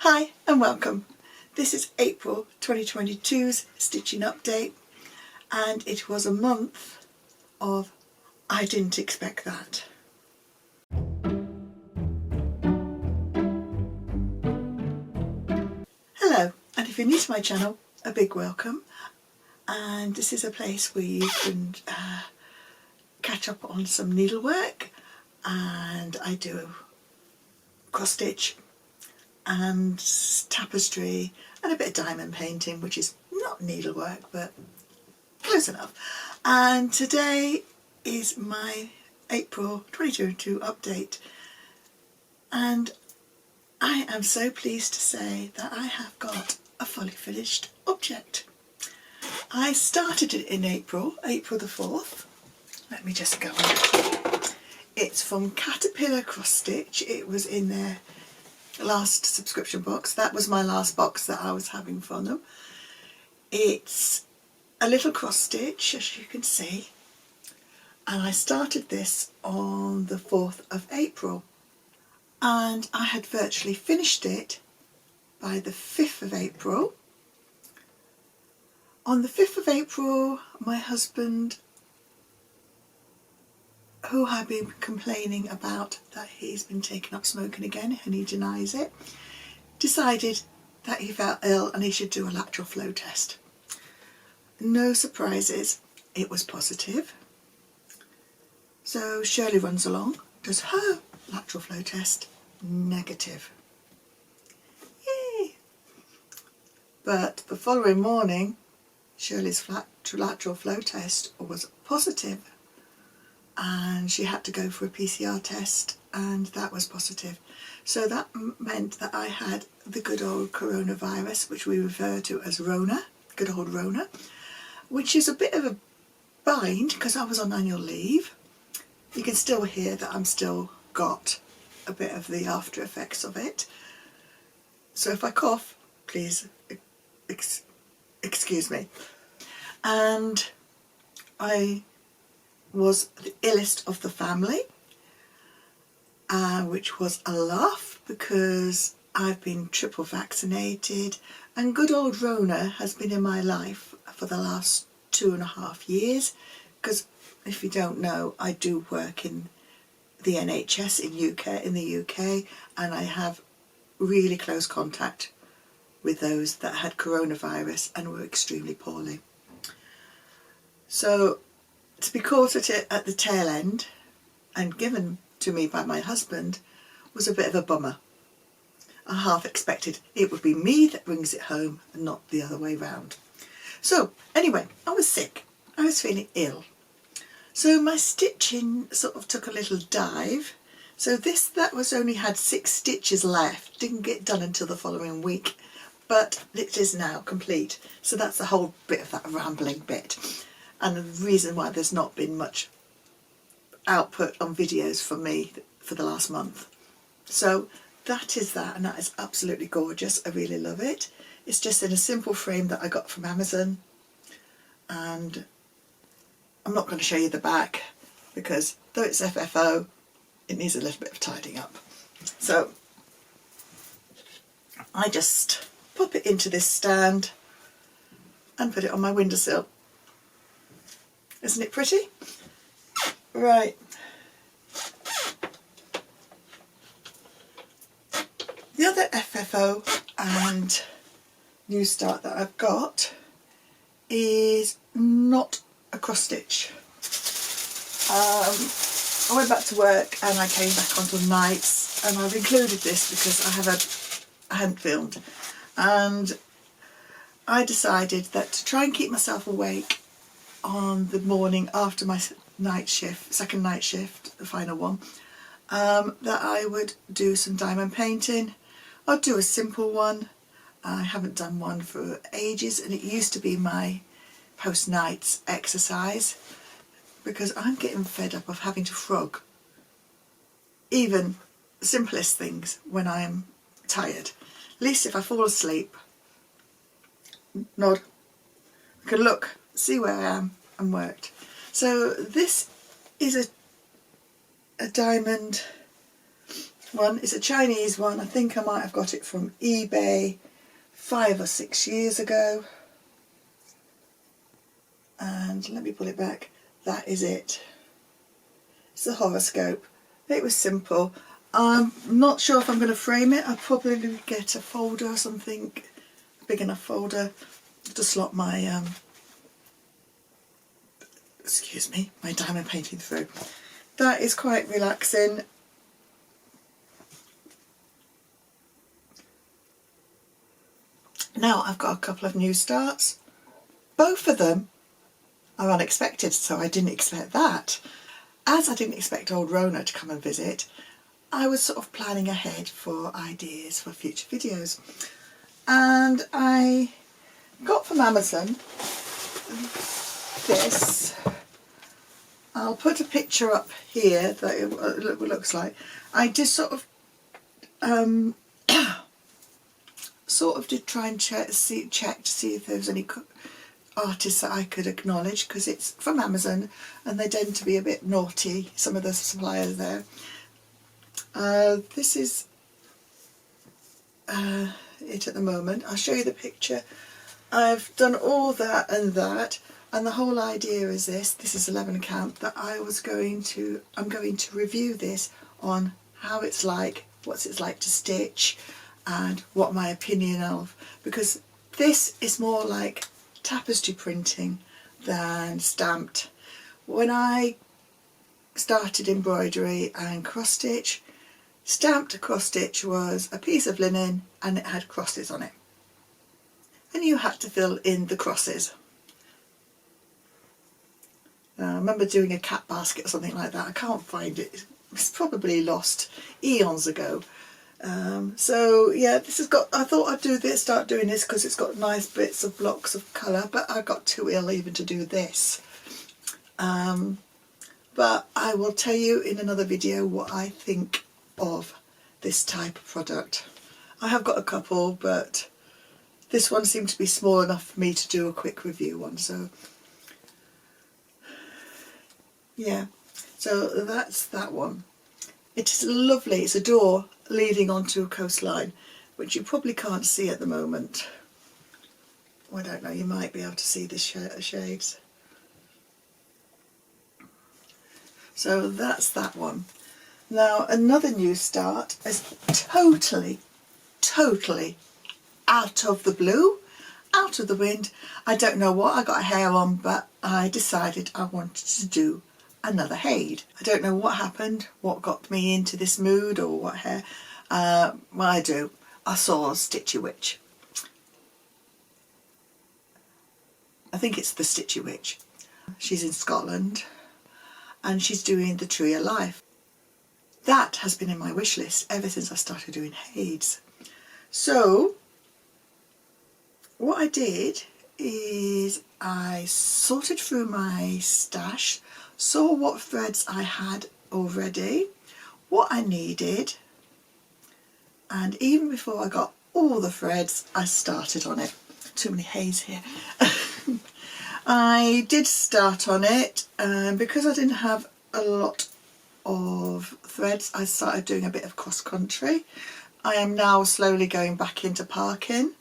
Hi and welcome. This is April 2022's stitching update, and it was a month of I didn't expect that. Hello, and if you're new to my channel, a big welcome. And this is a place where you can catch up on some needlework, and I do cross stitch and tapestry and a bit of diamond painting, which is not needlework but close enough. And today is my April 2022 update, and I am so pleased to say that I have got a fully finished object. I started it in April the 4th. Let me just go on. It's from Caterpillar Cross Stitch. It was in their last subscription box. That was my last box that I was having from them. It's a little cross stitch, as you can see, and I started this on the 4th of April, and I had virtually finished it by the 5th of April. On the 5th of April, my husband, who had been complaining about that he's been taking up smoking again, and he denies it, decided that he felt ill and he should do a lateral flow test. No surprises, it was positive. So Shirley runs along, does her lateral flow test, negative. Yay! But the following morning, Shirley's lateral flow test was positive, and she had to go for a PCR test, and that was positive. So that meant that I had the good old coronavirus, which we refer to as Rona, good old Rona, which is a bit of a bind because I was on annual leave. You can still hear that I'm still got a bit of the after effects of it. So if I cough, please excuse me. And I was the illest of the family, which was a laugh because I've been triple vaccinated, and good old Rona has been in my life for the last 2.5 years, because if you don't know, I do work in the NHS in the UK, and I have really close contact with those that had coronavirus and were extremely poorly. So to be caught at it at the tail end and given to me by my husband was a bit of a bummer. I half expected it would be me that brings it home and not the other way round. So anyway, I was sick. I was feeling ill. So my stitching sort of took a little dive. So that was only had 6 stitches left. Didn't get done until the following week, but it is now complete. So that's the whole bit of that rambling bit, and the reason why there's not been much output on videos from me for the last month. So that is that, and that is absolutely gorgeous. I really love it. It's just in a simple frame that I got from Amazon, and I'm not going to show you the back because though it's FFO, it needs a little bit of tidying up. So I just pop it into this stand and put it on my windowsill. Isn't it pretty? Right. The other FFO and new start that I've got is not a cross stitch. I went back to work and I came back onto nights, and I've included this because I hadn't filmed, and I decided that to try and keep myself awake on the morning after my night shift, second night shift, the final one, that I would do some diamond painting. I'll do a simple one. I haven't done one for ages, and it used to be my post-nights exercise because I'm getting fed up of having to frog even the simplest things when I'm tired. At least if I fall asleep, nod, I can look, see where I am and worked. So this is a diamond one is a Chinese one. I think I might have got it from eBay 5 or 6 years ago. And let me pull it back. That is it. It's a horoscope. It was simple. I'm not sure if I'm going to frame it. I'll probably get a folder or something, a big enough folder to slot my, excuse me, my diamond painting through. That is quite relaxing. Now I've got a couple of new starts. Both of them are unexpected, so I didn't expect that. As I didn't expect old Rona to come and visit, I was sort of planning ahead for ideas for future videos. And I got from Amazon this. I'll put a picture up here that it looks like. I just sort of did try and check to see if there was any artists that I could acknowledge, because it's from Amazon and they tend to be a bit naughty, some of the suppliers there. This is it at the moment. I'll show you the picture. I've done all that, and the whole idea is this is 11 count, that I'm going to review this on how it's like, what's it's like to stitch, and what my opinion of, because this is more like tapestry printing than stamped. When I started embroidery and cross stitch, stamped cross stitch was a piece of linen and it had crosses on it, and you had to fill in the crosses. I remember doing a cat basket or something like that. I can't find it. It's probably lost eons ago. So yeah, this has got, I thought I'd start doing this because it's got nice bits of blocks of colour, but I got too ill even to do this. But I will tell you in another video what I think of this type of product. I have got a couple, but this one seemed to be small enough for me to do a quick review on, so yeah. So that's that one. It is lovely. It's a door leading onto a coastline, which you probably can't see at the moment. Well, I don't know, you might be able to see the shades. So that's that one. Now another new start is totally out of the blue, out of the wind. I don't know what I got a hair on, but I decided I wanted to do another HAED. I don't know what happened, what got me into this mood or what hair. Well, I saw Stitchy Witch. I think it's the Stitchy Witch. She's in Scotland and she's doing the Tree of Life. That has been in my wish list ever since I started doing HAEDs. So what I did is I sorted through my stash, saw what threads I had already, what I needed, and even before I got all the threads, I started on it. Too many haze here. I did start on it, and because I didn't have a lot of threads, I started doing a bit of cross country. I am now slowly going back into parking.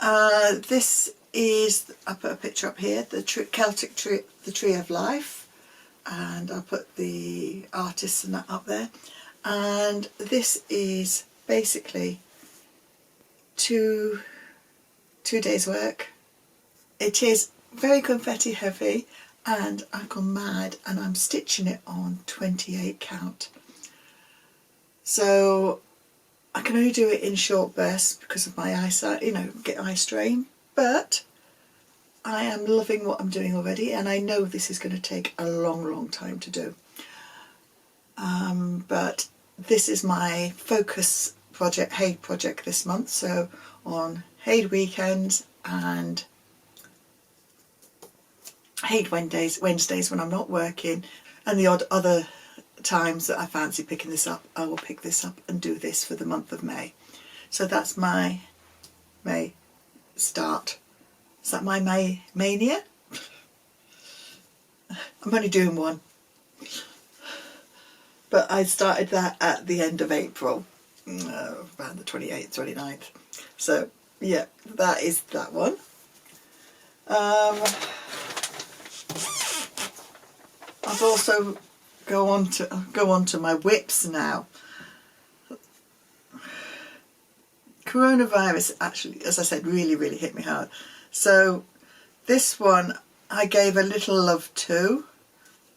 This is, I put a picture up here, the Celtic tree, the Tree of Life, and I'll put the artists and that up there. And this is basically two days work. It is very confetti heavy, and I've gone mad and I'm stitching it on 28 count. So I can only do it in short bursts because of my eyesight, you know, get eye strain, but I am loving what I'm doing already, and I know this is going to take a long time to do. But this is my focus project, HAED project this month, so on HAED weekends and HAED Wednesdays when I'm not working, and the odd other times that I fancy picking this up, I will pick this up and do this for the month of May. So that's my May start. Is that my May mania? I'm only doing one. but I started that at the end of April, around the 28th, 29th. So yeah, that is that one. I've also go on to my whips now. Coronavirus actually, as I said, really hit me hard. So this one I gave a little love to.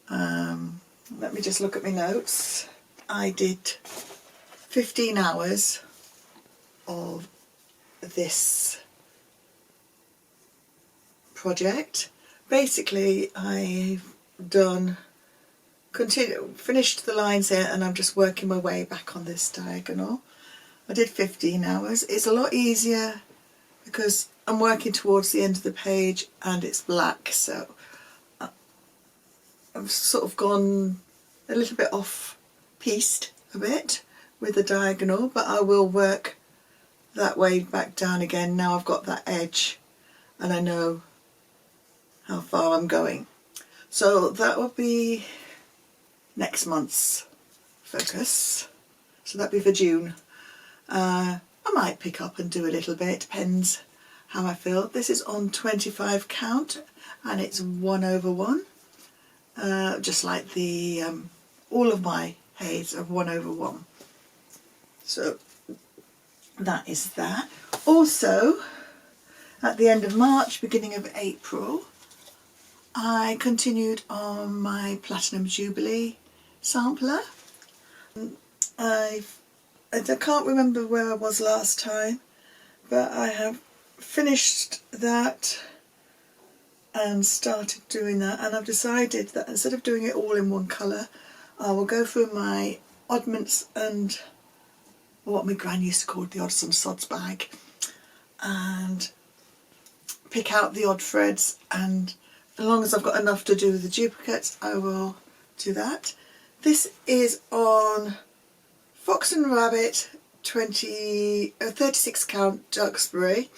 Let me just look at my notes. I did 15 hours of this project. Basically, I've finished the lines here, and I'm just working my way back on this diagonal. I did 15 hours. It's a lot easier because I'm working towards the end of the page and it's black, so I've sort of gone a little bit off-pieced a bit with the diagonal, but I will work that way back down again. Now I've got that edge and I know how far I'm going. So that will be next month's focus. So that'll be for June. I might pick up and do a little bit, depends how I feel. This is on 25 count and it's 1/1. Just like the all of my HAEDs are 1/1. So that is that. Also, at the end of March, beginning of April, I continued on my Platinum Jubilee sampler. I can't remember where I was last time, but I have finished that and started doing that, and I've decided that instead of doing it all in one colour, I will go through my oddments and what my gran used to call the odds and sods bag and pick out the odd threads, and as long as I've got enough to do the duplicates, I will do that. This is on Fox and Rabbit 36 count Duxbury.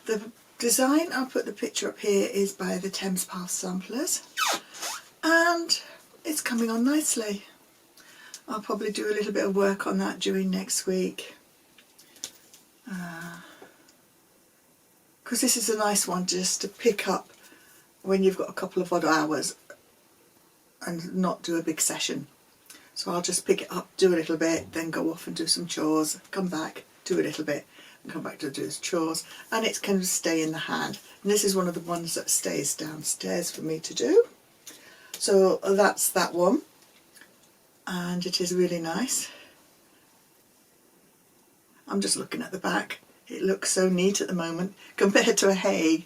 The design, I'll put the picture up here, is by the Thames Path Samplers, and it's coming on nicely. I'll probably do a little bit of work on that during next week, because this is a nice one just to pick up when you've got a couple of odd hours and not do a big session. So I'll just pick it up, do a little bit, then go off and do some chores, come back, do a little bit, and come back to do the chores, and it can stay in the hand. And this is one of the ones that stays downstairs for me to do. So that's that one, and it is really nice. I'm just looking at the back. It looks so neat at the moment compared to a HAED.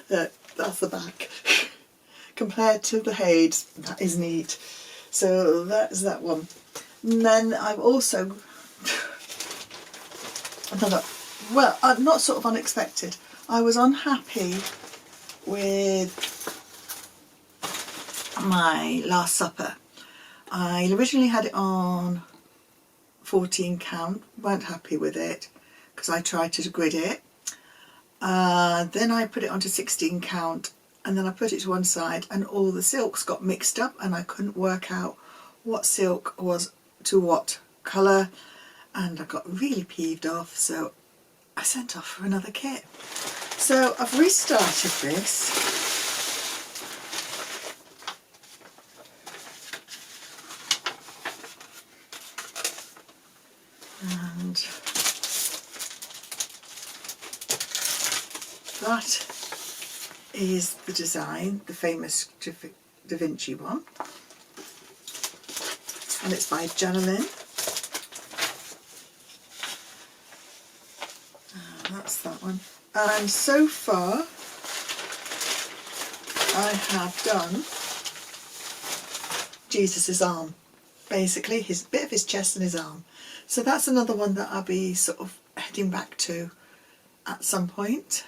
That's the back. Compared to the HAEDs, that is neat. So that's that one. And then I've also not sort of unexpected. I was unhappy with my Last Supper. I originally had it on 14 count, weren't happy with it because I tried to grid it. Then I put it onto 16 count, and then I put it to one side and all the silks got mixed up and I couldn't work out what silk was to what colour, and I got really peeved off, so I sent off for another kit. So I've restarted this. And that is the design, the famous Da Vinci one, and it's by Janelyn. That's that one. And so far I have done Jesus's arm, basically his bit of his chest and his arm. So that's another one that I'll be sort of heading back to at some point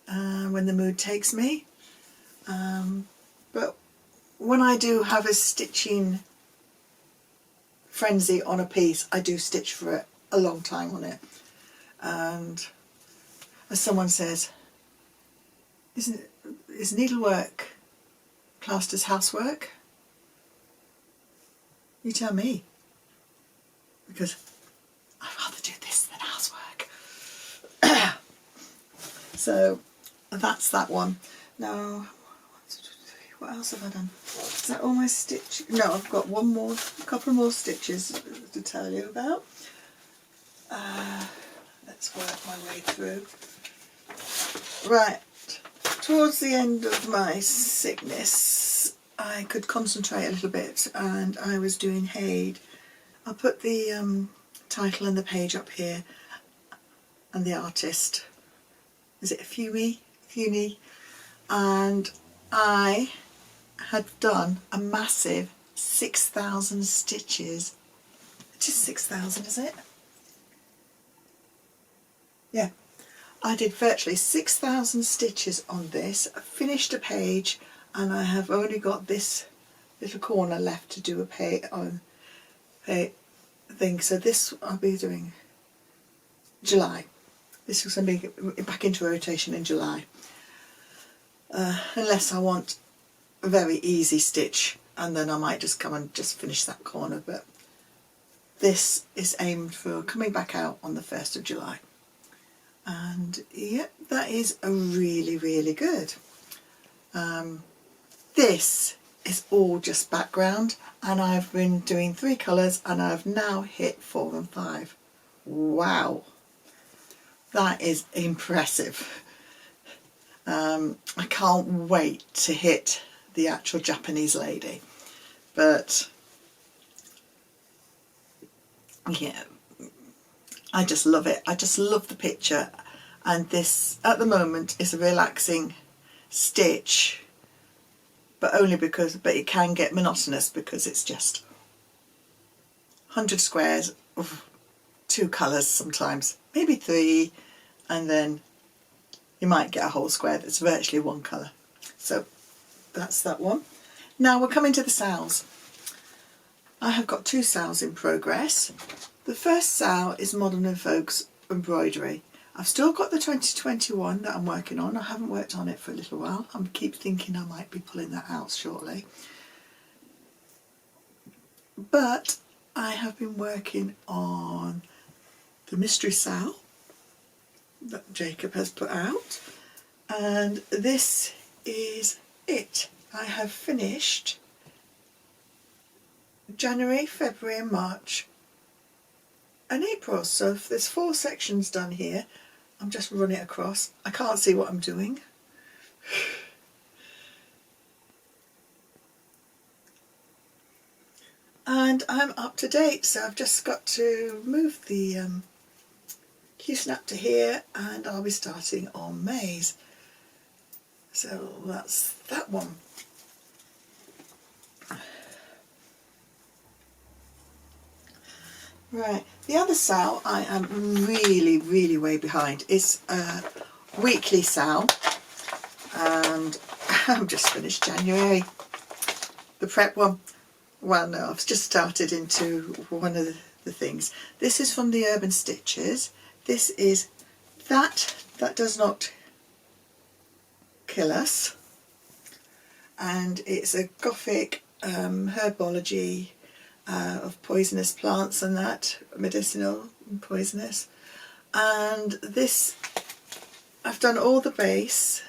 when the mood takes me. But when I do have a stitching frenzy on a piece, I do stitch for a long time on it. And as someone says, is needlework classed as housework? You tell me, because I'd rather do this than housework. So that's that one. Now, what else have I done? Is that all my stitch? No, I've got a couple more stitches to tell you about. Let's work my way through. Right, towards the end of my sickness, I could concentrate a little bit, and I was doing HAED. I'll put the title and the page up here, and the artist. Is it Funyune? And I had done a massive 6,000 stitches. Just 6,000, is it? Yeah. I did virtually 6,000 stitches on this. I finished a page, and I have only got this little corner left to do a thing. So this I'll be doing July. This is going to be back into rotation in July. Unless I want a very easy stitch, and then I might just come and just finish that corner. But this is aimed for coming back out on the 1st of July. And yeah, that is a really, really good. This is all just background, and I've been doing 3 colours, and I've now hit 4 and 5. Wow, that is impressive. I can't wait to hit the actual Japanese lady, but yeah, I just love it. I just love the picture, and this at the moment is a relaxing stitch, but only because, but it can get monotonous because it's just 100 squares of 2 colours sometimes, maybe 3, and then you might get a whole square that's virtually 1 colour. So that's that one. Now we're coming to the sows. I have got 2 sows in progress. The first sow is Modern and Folk's Embroidery. I've still got the 2021 that I'm working on. I haven't worked on it for a little while. I keep thinking I might be pulling that out shortly. But I have been working on the mystery sow that Jacob has put out, and this is it. I have finished January, February and March and April, so if there's 4 sections done here, I'm just running it across. I can't see what I'm doing. And I'm up to date, so I've just got to move the Q-snap to here, and I'll be starting on maize. So that's that one. Right, the other sow I am really, really way behind. It's a weekly sow, and I've just finished January. The prep one. Well, no, I've just started into one of the things. This is from the Urban Stitches. This is That Does Not Kill Us, and it's a gothic herbology of poisonous plants and that, medicinal and poisonous. And this, I've done all the base,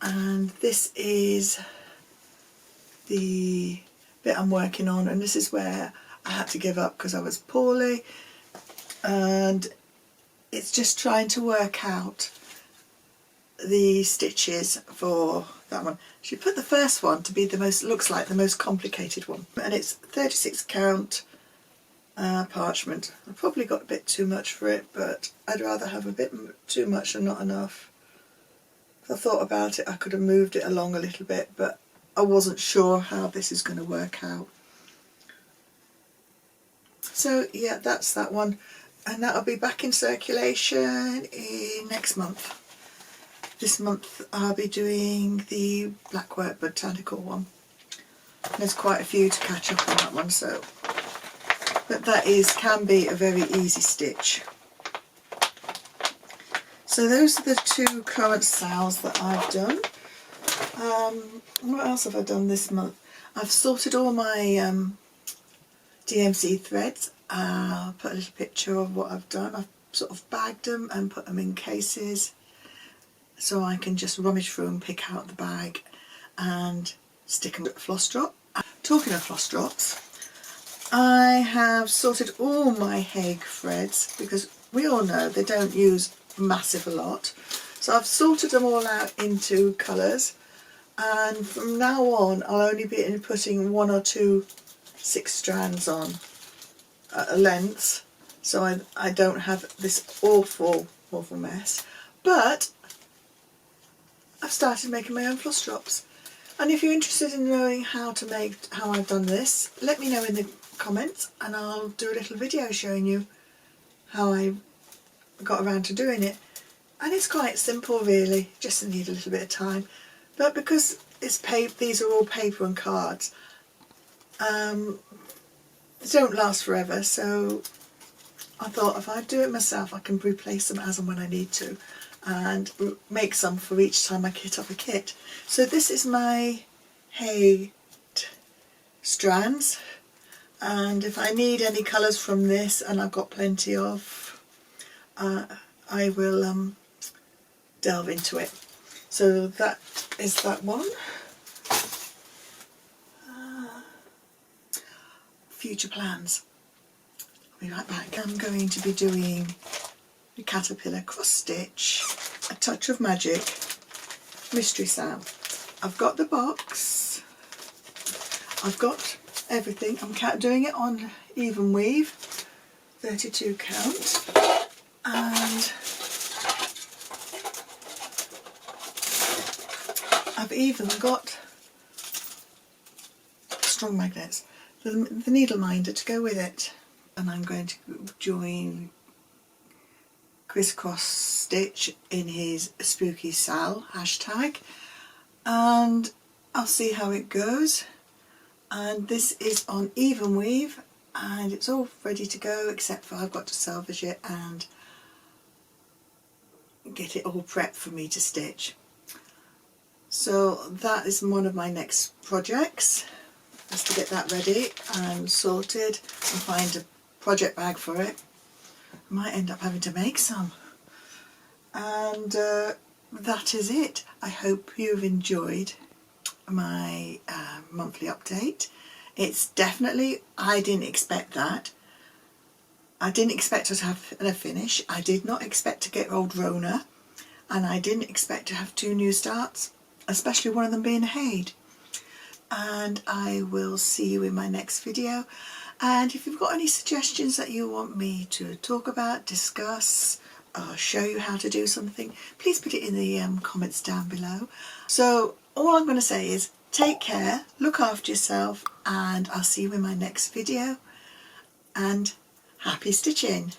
and this is the bit I'm working on, and this is where I had to give up because I was poorly, and it's just trying to work out the stitches for that one. She put the first one to be the most, looks like the most complicated one, and it's 36 count parchment. I probably got a bit too much for it, but I'd rather have a bit too much than not enough. If I thought about it, I could have moved it along a little bit, but I wasn't sure how this is going to work out. So yeah, that's that one, and that'll be back in circulation in next month. This month I'll be doing the Blackwork Botanical one. There's quite a few to catch up on that one, so, but that can be a very easy stitch. So those are the 2 current sows that I've done. What else have I done this month? I've sorted all my DMC threads. I'll put a little picture of what I've done. I've sort of bagged them and put them in cases so I can just rummage through and pick out the bag and stick them with a floss drop. Talking of floss drops, I have sorted all my HAED threads because we all know they don't use massive a lot. So I've sorted them all out into colours, and from now on I'll only be putting 1 or 2 6 strands on at a length, so I don't have this awful mess. But I've started making my own floss drops, and if you're interested in knowing how I've done this, let me know in the comments and I'll do a little video showing you how I got around to doing it. And it's quite simple really, just need a little bit of time, but because it's these are all paper and cards, they don't last forever, so I thought if I do it myself I can replace them as and when I need to, and make some for each time I kit up a kit. So this is my HAED strands, and if I need any colours from this, and I've got plenty of, I will delve into it. So that is that one. Future plans. I'll be right back. I'm going to be doing the caterpillar cross stitch, a touch of magic, mystery sound. I've got the box, I've got everything. I'm doing it on even weave, 32 count, and I've even got strong magnets, the needle minder to go with it. And I'm going to join crisscross stitch in his spooky Sal hashtag, and I'll see how it goes. And this is on even weave and it's all ready to go, except for I've got to salvage it and get it all prepped for me to stitch. So that is one of my next projects, is to get that ready and sorted and find a project bag for it. I might end up having to make some. And that is it. I hope you've enjoyed my monthly update. It's definitely, I didn't expect that. I didn't expect us to have a finish. I did not expect to get old Rona, and I didn't expect to have 2 new starts, especially one of them being a HAED. And I will see you in my next video. And if you've got any suggestions that you want me to talk about, discuss, or show you how to do something, please put it in the comments down below. So all I'm going to say is take care, look after yourself, and I'll see you in my next video, and happy stitching.